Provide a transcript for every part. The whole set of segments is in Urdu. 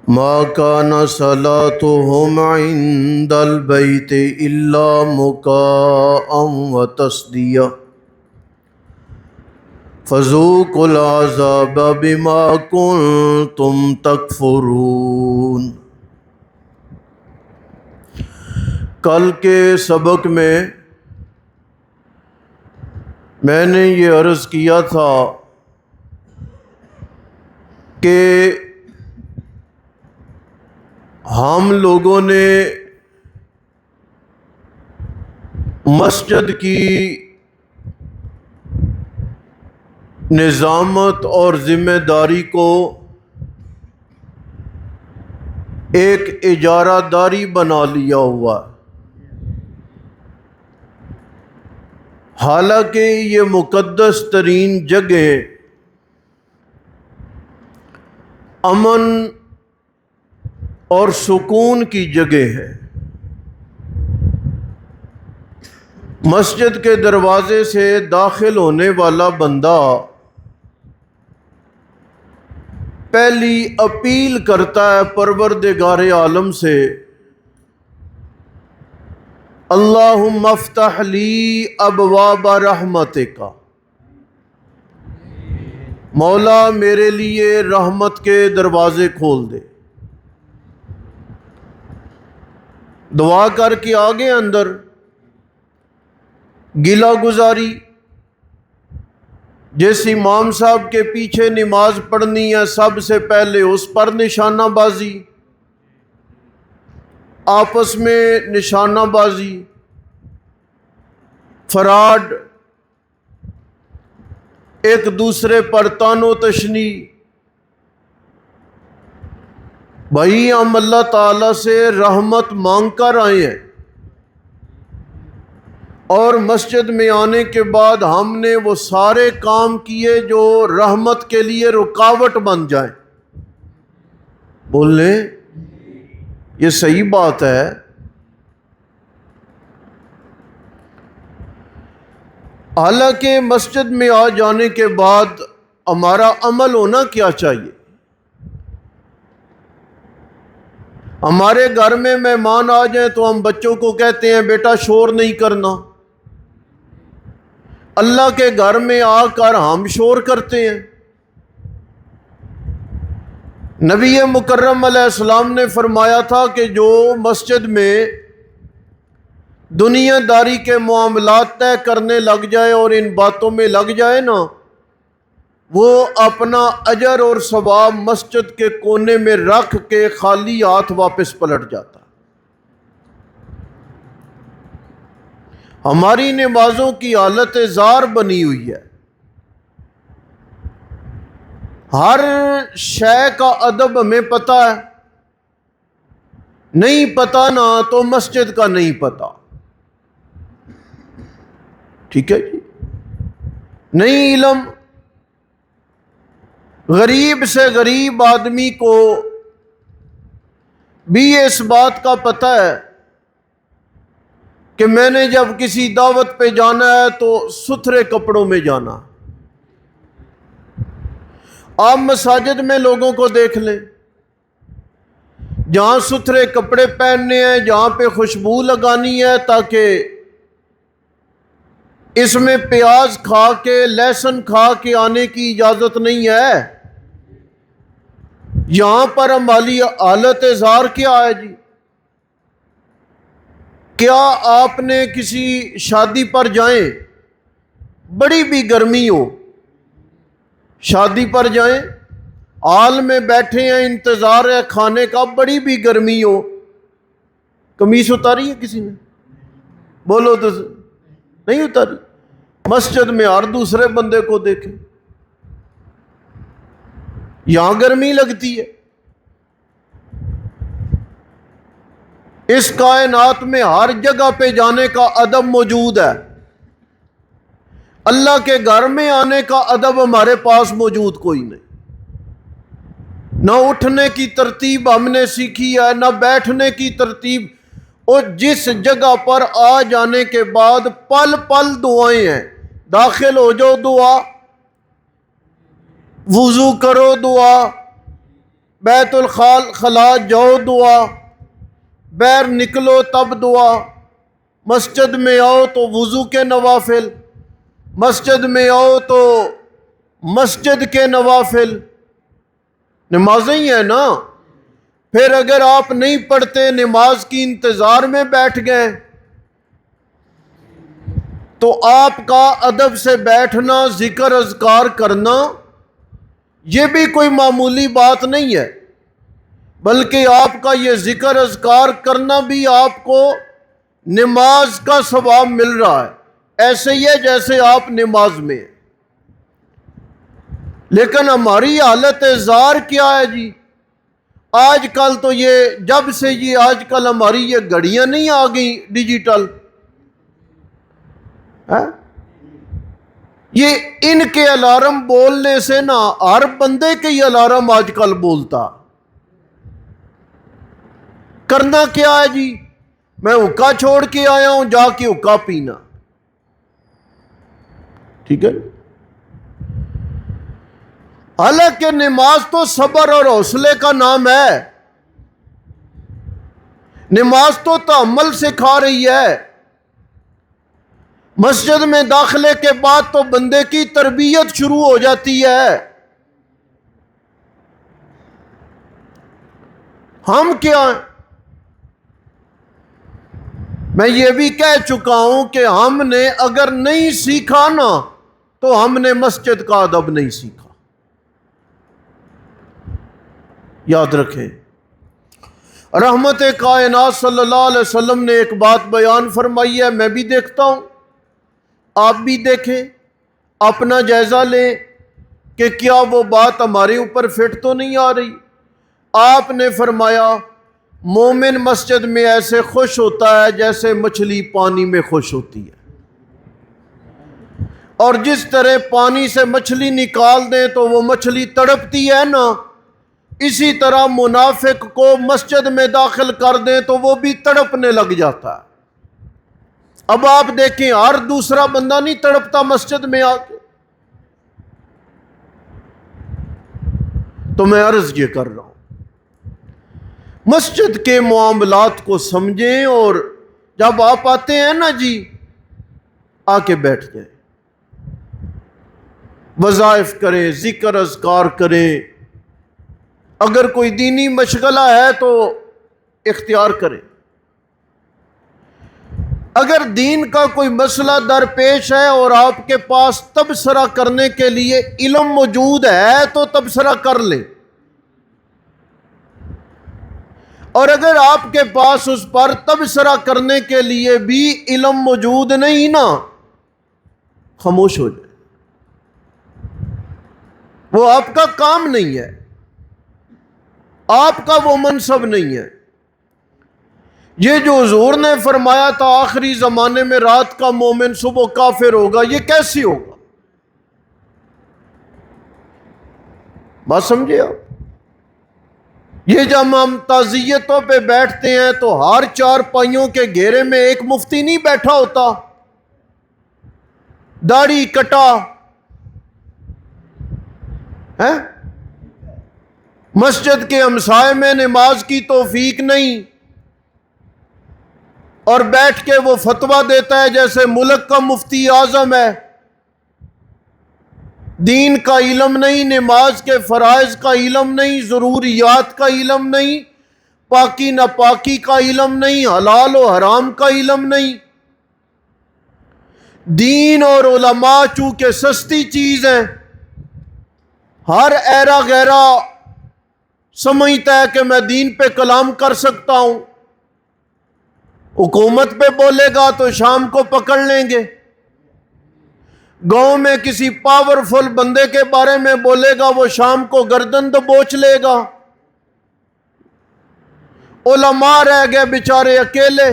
ما كان صلاتهم عند البيت إلا مكاء وتصدية فذوقوا العذاب بما كنتم تكفرون۔ کل کے سبق میں نے یہ عرض کیا تھا کہ ہم لوگوں نے مسجد کی نظامت اور ذمہ داری کو ایک اجارہ داری بنا لیا ہوا، حالانکہ یہ مقدس ترین جگہ امن اور سکون کی جگہ ہے۔ مسجد کے دروازے سے داخل ہونے والا بندہ پہلی اپیل کرتا ہے پروردگار عالم سے، اللہم افتح لی ابواب رحمتک، مولا میرے لیے رحمت کے دروازے کھول دے۔ دعا کر کے آگے اندر گلہ گزاری، جس امام صاحب کے پیچھے نماز پڑھنی ہے سب سے پہلے اس پر نشانہ بازی، آپس میں نشانہ بازی، فراڈ، ایک دوسرے پر طعن و تشنی۔ بھائی ہم اللہ تعالیٰ سے رحمت مانگ کر آئے ہیں، اور مسجد میں آنے کے بعد ہم نے وہ سارے کام کیے جو رحمت کے لیے رکاوٹ بن جائیں۔ بول لیں یہ صحیح بات ہے۔ حالانکہ مسجد میں آ جانے کے بعد ہمارا عمل ہونا کیا چاہیے؟ ہمارے گھر میں مہمان آ جائیں تو ہم بچوں کو کہتے ہیں بیٹا شور نہیں کرنا، اللہ کے گھر میں آ کر ہم شور کرتے ہیں۔ نبی مکرم علیہ السلام نے فرمایا تھا کہ جو مسجد میں دنیا داری کے معاملات طے کرنے لگ جائے اور ان باتوں میں لگ جائے نا، وہ اپنا اجر اور ثواب مسجد کے کونے میں رکھ کے خالی ہاتھ واپس پلٹ جاتا۔ ہماری نمازوں کی حالت زار بنی ہوئی ہے، ہر شے کا ادب ہمیں پتہ ہے، نہیں پتہ نا تو مسجد کا نہیں پتہ، ٹھیک ہے جی، نہیں علم۔ غریب سے غریب آدمی کو بھی اس بات کا پتہ ہے کہ میں نے جب کسی دعوت پہ جانا ہے تو ستھرے کپڑوں میں جانا۔ آپ مساجد میں لوگوں کو دیکھ لیں، جہاں ستھرے کپڑے پہننے ہیں، جہاں پہ خوشبو لگانی ہے تاکہ اس میں پیاز کھا کے لہسن کھا کے آنے کی اجازت نہیں ہے، یہاں پر ہماری حالت زار کیا ہے جی؟ کیا آپ نے کسی شادی پر جائیں، بڑی بھی گرمی ہو، شادی پر جائیں، ہال میں بیٹھے ہیں، انتظار ہے کھانے کا، بڑی بھی گرمی ہو، قمیص اتاری ہے کسی نے؟ بولو تو نہیں اتاری۔ مسجد میں ہر دوسرے بندے کو دیکھیں، یہاں گرمی لگتی ہے۔ اس کائنات میں ہر جگہ پہ جانے کا ادب موجود ہے، اللہ کے گھر میں آنے کا ادب ہمارے پاس موجود کوئی نہیں۔ نہ اٹھنے کی ترتیب ہم نے سیکھی ہے، نہ بیٹھنے کی ترتیب، اور جس جگہ پر آ جانے کے بعد پل پل دعائیں ہیں، داخل ہو جاؤ دعا، وضو کرو دعا، بیت الخلا جاؤ دعا، بیر نکلو تب دعا، مسجد میں آؤ تو وضو کے نوافل، مسجد میں آؤ تو مسجد کے نوافل، نمازیں ہی ہیں نا۔ پھر اگر آپ نہیں پڑھتے، نماز کی انتظار میں بیٹھ گئے، تو آپ کا ادب سے بیٹھنا، ذکر اذکار کرنا، یہ بھی کوئی معمولی بات نہیں ہے، بلکہ آپ کا یہ ذکر اذکار کرنا بھی آپ کو نماز کا ثواب مل رہا ہے، ایسے ہی ہے جیسے آپ نماز میں ہیں۔ لیکن ہماری حالت زار کیا ہے جی؟ آج کل تو یہ جب سے یہ آج کل ہماری یہ گھڑیاں نہیں آ گئی ڈیجیٹل، یہ ان کے الارم بولنے سے نا ہر بندے کے ہی الارم آج کل بولتا۔ کرنا کیا ہے جی؟ میں حکا چھوڑ کے آیا ہوں، جا کے حکا پینا، ٹھیک ہے۔ حالانکہ نماز تو صبر اور حوصلے کا نام ہے، نماز تو تحمل سکھا رہی ہے۔ مسجد میں داخلے کے بعد تو بندے کی تربیت شروع ہو جاتی ہے۔ ہم کیا ہیں؟ میں یہ بھی کہہ چکا ہوں کہ ہم نے اگر نہیں سیکھا نا تو ہم نے مسجد کا ادب نہیں سیکھا، یاد رکھیں۔ رحمت کائنات صلی اللہ علیہ وسلم نے ایک بات بیان فرمائی ہے، میں بھی دیکھتا ہوں، آپ بھی دیکھیں، اپنا جائزہ لیں کہ کیا وہ بات ہمارے اوپر فٹ تو نہیں آ رہی۔ آپ نے فرمایا مومن مسجد میں ایسے خوش ہوتا ہے جیسے مچھلی پانی میں خوش ہوتی ہے، اور جس طرح پانی سے مچھلی نکال دیں تو وہ مچھلی تڑپتی ہے نا، اسی طرح منافق کو مسجد میں داخل کر دیں تو وہ بھی تڑپنے لگ جاتا ہے۔ اب آپ دیکھیں، ہر دوسرا بندہ نہیں تڑپتا مسجد میں آ کے؟ تو میں عرض یہ کر رہا ہوں، مسجد کے معاملات کو سمجھیں، اور جب آپ آتے ہیں نا جی، آ کے بیٹھ جائیں، وظائف کریں، ذکر اذکار کریں، اگر کوئی دینی مشغلہ ہے تو اختیار کریں، اگر دین کا کوئی مسئلہ درپیش ہے اور آپ کے پاس تبصرہ کرنے کے لیے علم موجود ہے تو تبصرہ کر لیں، اور اگر آپ کے پاس اس پر تبصرہ کرنے کے لیے بھی علم موجود نہیں نا، خاموش ہو جائے، وہ آپ کا کام نہیں ہے، آپ کا وہ منصب نہیں ہے۔ یہ جو حضور نے فرمایا تھا آخری زمانے میں رات کا مومن صبح کافر ہوگا، یہ کیسے ہوگا؟ بات سمجھے آپ؟ یہ جب ہم تعزیتوں پہ بیٹھتے ہیں تو ہر چار پائیوں کے گھیرے میں ایک مفتی نہیں بیٹھا ہوتا، داڑھی کٹا ہے، مسجد کے ہمسائے میں نماز کی توفیق نہیں، اور بیٹھ کے وہ فتویٰ دیتا ہے جیسے ملک کا مفتی اعظم ہے۔ دین کا علم نہیں، نماز کے فرائض کا علم نہیں، ضروریات کا علم نہیں، پاکی ناپاکی کا علم نہیں، حلال و حرام کا علم نہیں۔ دین اور علماء چونکہ سستی چیز ہیں، ہر ایرا غیرہ سمجھتا ہے کہ میں دین پہ کلام کر سکتا ہوں، حکومت پہ بولے گا تو شام کو پکڑ لیں گے، گاؤں میں کسی پاورفل بندے کے بارے میں بولے گا وہ شام کو گردن دبوچ لے گا، علماء رہ گئے بیچارے اکیلے،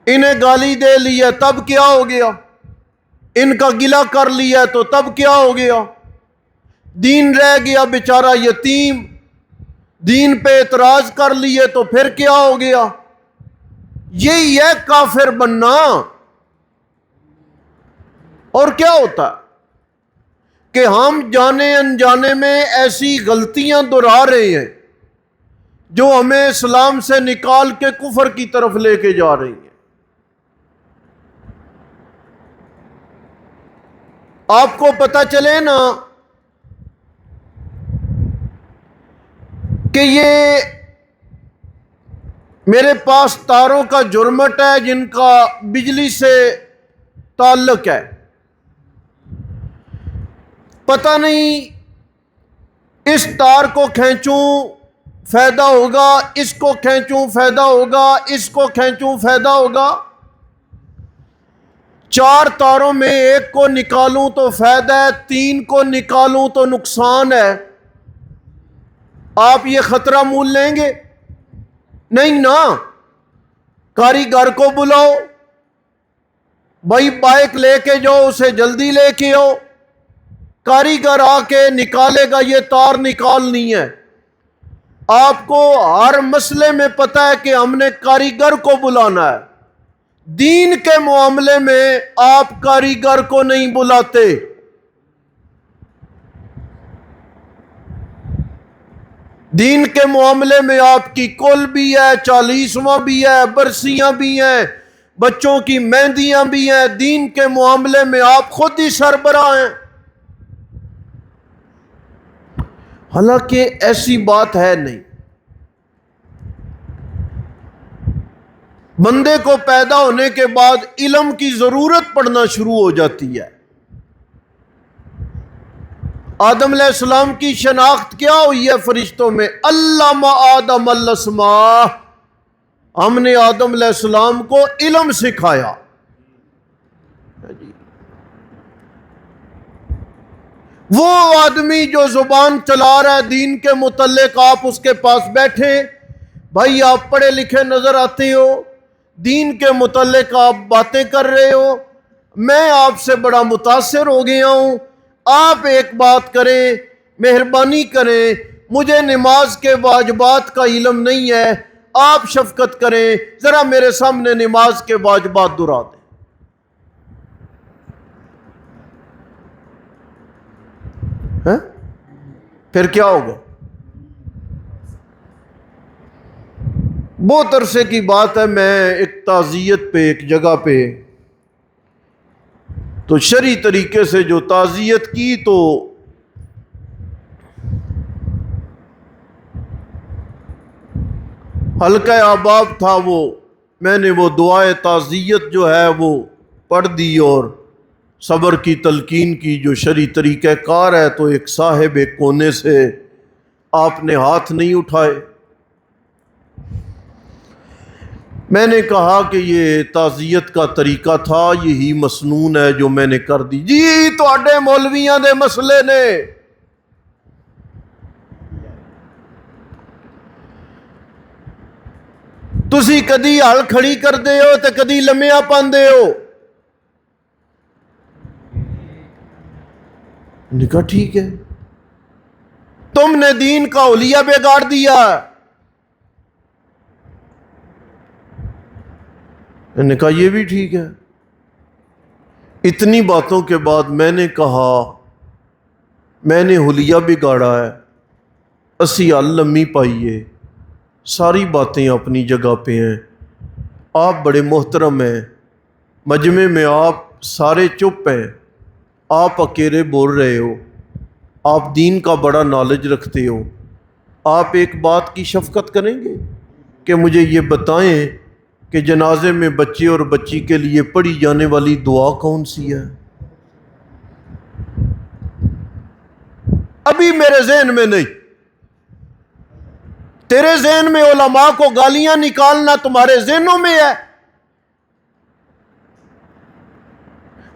انہیں گالی دے لی ہے تب کیا ہو گیا، ان کا گلہ کر لیا تو تب کیا ہو گیا، دین رہ گیا بیچارہ یتیم، دین پہ اعتراض کر لیے تو پھر کیا ہو گیا۔ یہی ہے کافر بننا۔ اور کیا ہوتا کہ ہم جانے انجانے میں ایسی غلطیاں دہرا رہے ہیں جو ہمیں اسلام سے نکال کے کفر کی طرف لے کے جا رہی ہیں۔ آپ کو پتہ چلے نا کہ یہ میرے پاس تاروں کا جرمٹ ہے جن کا بجلی سے تعلق ہے، پتہ نہیں اس تار کو کھینچوں فائدہ ہوگا، اس کو کھینچوں فائدہ ہوگا، اس کو کھینچوں فائدہ ہوگا، 4 تاروں میں ایک کو نکالوں تو فائدہ ہے، 3 کو نکالوں تو نقصان ہے۔ آپ یہ خطرہ مول لیں گے؟ نہیں نا۔ کاریگر کو بلاؤ، بھائی بائک لے کے جاؤ، اسے جلدی لے کے آؤ، کاریگر آ کے نکالے گا، یہ تار نکالنی ہے۔ آپ کو ہر مسئلے میں پتہ ہے کہ ہم نے کاریگر کو بلانا ہے، دین کے معاملے میں آپ کاریگر کو نہیں بلاتے۔ دین کے معاملے میں آپ کی کل بھی ہے، 40واں بھی ہے، برسیاں بھی ہیں، بچوں کی مہندیاں بھی ہیں، دین کے معاملے میں آپ خود ہی سربراہ ہیں۔ حالانکہ ایسی بات ہے نہیں۔ بندے کو پیدا ہونے کے بعد علم کی ضرورت پڑنا شروع ہو جاتی ہے۔ آدم علیہ السلام کی شناخت کیا ہوئی ہے فرشتوں میں؟ علم آدم الاسماء، ہم نے آدم علیہ السلام کو علم سکھایا۔ وہ آدمی جو زبان چلا رہا ہے دین کے متعلق، آپ اس کے پاس بیٹھے، بھائی آپ پڑھے لکھے نظر آتے ہو، دین کے متعلق آپ باتیں کر رہے ہو، میں آپ سے بڑا متاثر ہو گیا ہوں، آپ ایک بات کریں، مہربانی کریں، مجھے نماز کے واجبات کا علم نہیں ہے، آپ شفقت کریں، ذرا میرے سامنے نماز کے واجبات دہرا دیں۔ پھر کیا ہوگا؟ بہت عرصے کی بات ہے، میں ایک تعزیت پہ ایک جگہ پہ تو شرعی طریقے سے جو تعزیت کی تو حلقہ احباب تھا، وہ میں نے وہ دعائے تعزیت جو ہے وہ پڑھ دی اور صبر کی تلقین کی جو شرعی طریقہ کار ہے، تو ایک صاحب ایک کونے سے آپ نے ہاتھ نہیں اٹھائے۔ میں نے کہا کہ یہ تعزیت کا طریقہ تھا، یہی مسنون ہے جو میں نے کر دی۔ جی تواڈے مولویاں دے مسئلے نے، تسی کدی ہل کھڑی کردے ہو تے کدی لمیا پاندے ہو۔ نے کہا ٹھیک ہے، تم نے دین کا حلیہ بگاڑ دیا۔ میں نے کہا یہ بھی ٹھیک ہے۔ اتنی باتوں کے بعد میں نے کہا میں نے حلیہ بگاڑا ہے، اسی ہل لمی پائیے، ساری باتیں اپنی جگہ پہ ہیں، آپ بڑے محترم ہیں، مجمع میں آپ سارے چپ ہیں، آپ اکیلے بول رہے ہو، آپ دین کا بڑا نالج رکھتے ہو، آپ ایک بات کی شفقت کریں گے کہ مجھے یہ بتائیں کہ جنازے میں بچے اور بچی کے لیے پڑھی جانے والی دعا کون سی ہے؟ ابھی میرے ذہن میں نہیں، تیرے ذہن میں علماء کو گالیاں نکالنا تمہارے ذہنوں میں ہے۔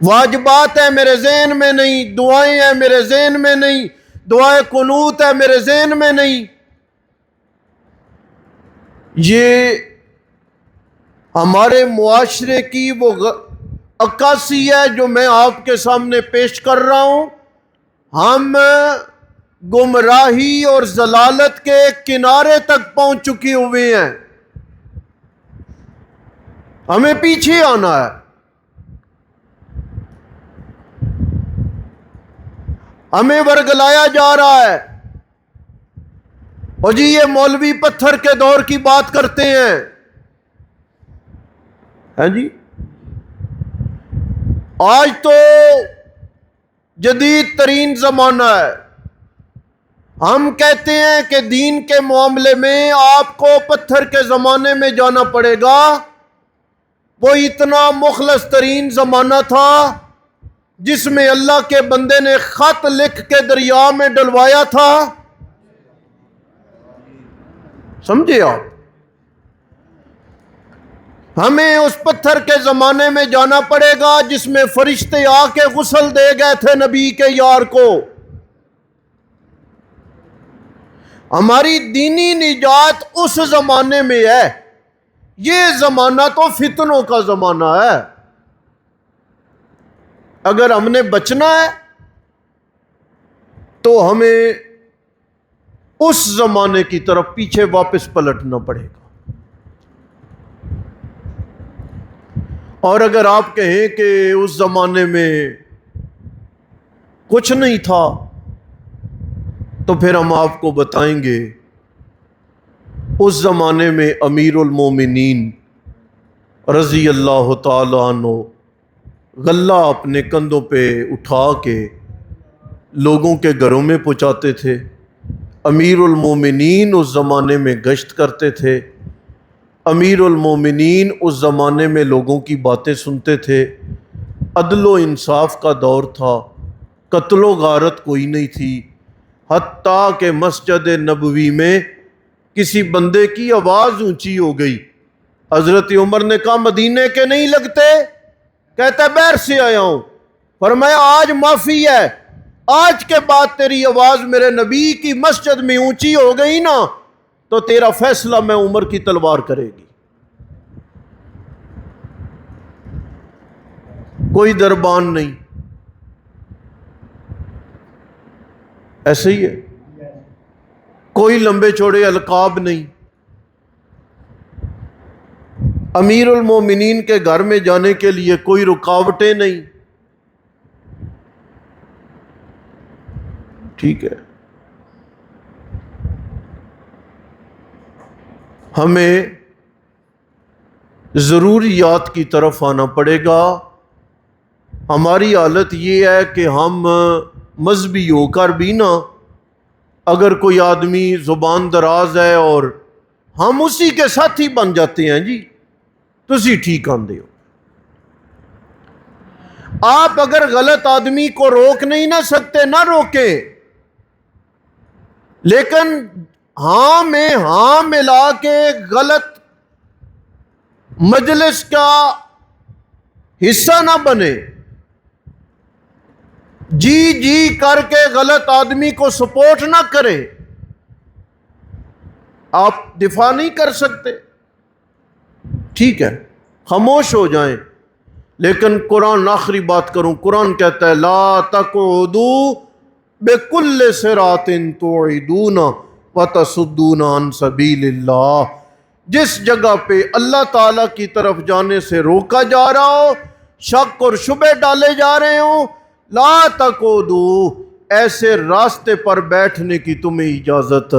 واجبات ہیں میرے ذہن میں نہیں، دعائیں ہیں میرے ذہن میں نہیں، دعائیں قنوت ہے میرے ذہن میں نہیں۔ یہ ہمارے معاشرے کی وہ عکاسی ہے جو میں آپ کے سامنے پیش کر رہا ہوں۔ ہم گمراہی اور ضلالت کے کنارے تک پہنچ چکے ہوئے ہیں، ہمیں پیچھے آنا ہے۔ ہمیں ورگلایا جا رہا ہے، اور جی یہ مولوی پتھر کے دور کی بات کرتے ہیں، ہاں جی آج تو جدید ترین زمانہ ہے، ہم کہتے ہیں کہ دین کے معاملے میں آپ کو پتھر کے زمانے میں جانا پڑے گا، وہ اتنا مخلص ترین زمانہ تھا جس میں اللہ کے بندے نے خط لکھ کے دریا میں ڈلوایا تھا، سمجھے آپ؟ ہمیں اس پتھر کے زمانے میں جانا پڑے گا جس میں فرشتے آ کے غسل دے گئے تھے نبی کے یار کو۔ ہماری دینی نجات اس زمانے میں ہے، یہ زمانہ تو فتنوں کا زمانہ ہے۔ اگر ہم نے بچنا ہے تو ہمیں اس زمانے کی طرف پیچھے واپس پلٹنا پڑے گا۔ اور اگر آپ کہیں کہ اس زمانے میں کچھ نہیں تھا تو پھر ہم آپ کو بتائیں گے اس زمانے میں امیر المومنین رضی اللہ تعالی عنہ غلہ اپنے کندھوں پہ اٹھا کے لوگوں کے گھروں میں پہنچاتے تھے۔ امیر المومنین اس زمانے میں گشت کرتے تھے، امیر المومنین اس زمانے میں لوگوں کی باتیں سنتے تھے، عدل و انصاف کا دور تھا، قتل و غارت کوئی نہیں تھی، حتیٰ کہ مسجد نبوی میں کسی بندے کی آواز اونچی ہو گئی، حضرت عمر نے کہا مدینے کے نہیں لگتے؟ کہتا باہر سے آیا ہوں۔ فرمایا آج معافی ہے، آج کے بعد تیری آواز میرے نبی کی مسجد میں اونچی ہو گئی نا تو تیرا فیصلہ میں عمر کی تلوار کرے گی۔ کوئی دربان نہیں، ایسے ہی ہے، کوئی لمبے چوڑے القاب نہیں، امیر المومنین کے گھر میں جانے کے لیے کوئی رکاوٹیں نہیں، ٹھیک ہے۔ ہمیں ضروریات کی طرف آنا پڑے گا۔ ہماری حالت یہ ہے کہ ہم مذہبی ہو کر بھی نا، اگر کوئی آدمی زبان دراز ہے اور ہم اسی کے ساتھ ہی بن جاتے ہیں، جی تسی ٹھیک آندے ہو۔ آپ اگر غلط آدمی کو روک نہیں نہ سکتے نہ روکیں، لیکن ہاں میں ہاں ملا کے غلط مجلس کا حصہ نہ بنے، جی جی کر کے غلط آدمی کو سپورٹ نہ کریں، آپ دفاع نہیں کر سکتے، ٹھیک ہے خاموش ہو جائیں، لیکن قرآن آخری بات کروں، قرآن کہتا ہے لا تقعدوا بكل صراط توعدون وتصدون عن سبیل اللہ، جس جگہ پہ اللہ تعالیٰ کی طرف جانے سے روکا جا رہا ہو، شک اور شبہ ڈالے جا رہے ہوں، لا تقعدوا، ایسے راستے پر بیٹھنے کی تمہیں اجازت